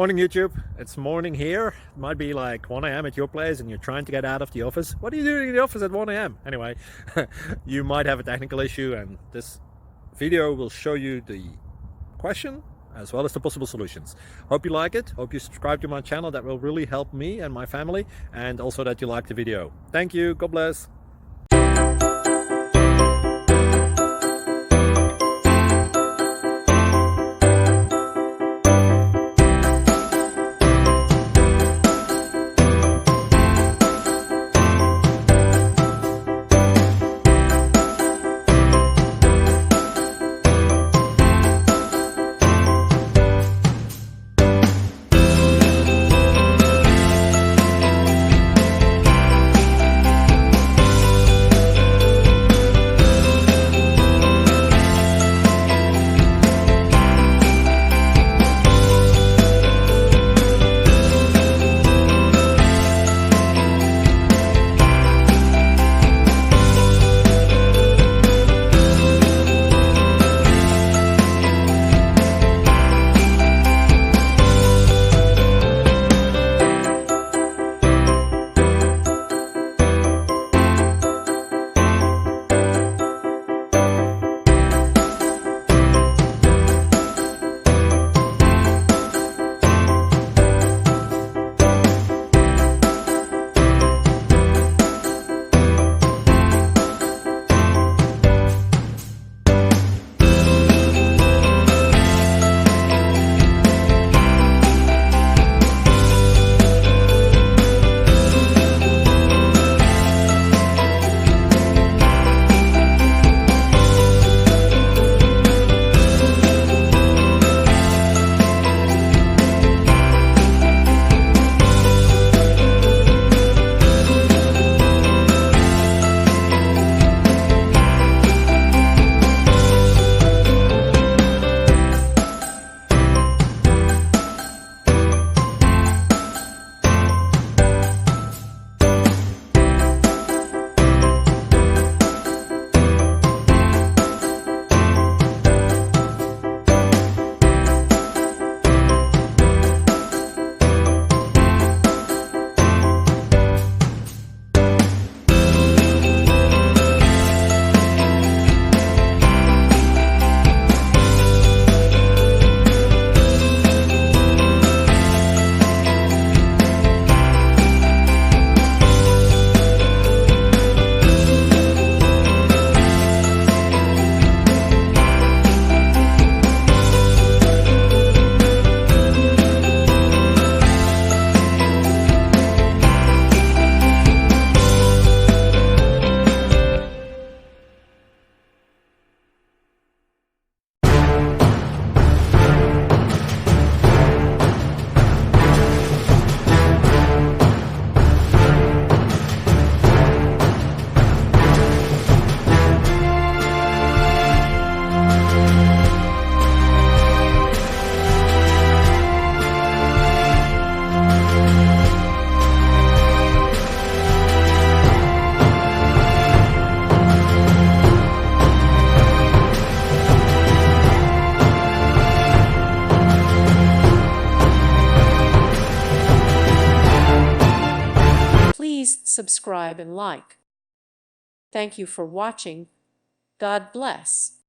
Morning YouTube, it's morning here. It might be like 1 a.m. at your place and you're trying to get out of the office. What are you doing in the office at 1 a.m? Anyway, you might have a technical issue and this video will show you the question as well as the possible solutions. Hope you like it, hope you subscribe to my channel. That will really help me and my family, and also that you like the video. Thank you, God bless. Please subscribe and like. Thank you for watching. God bless.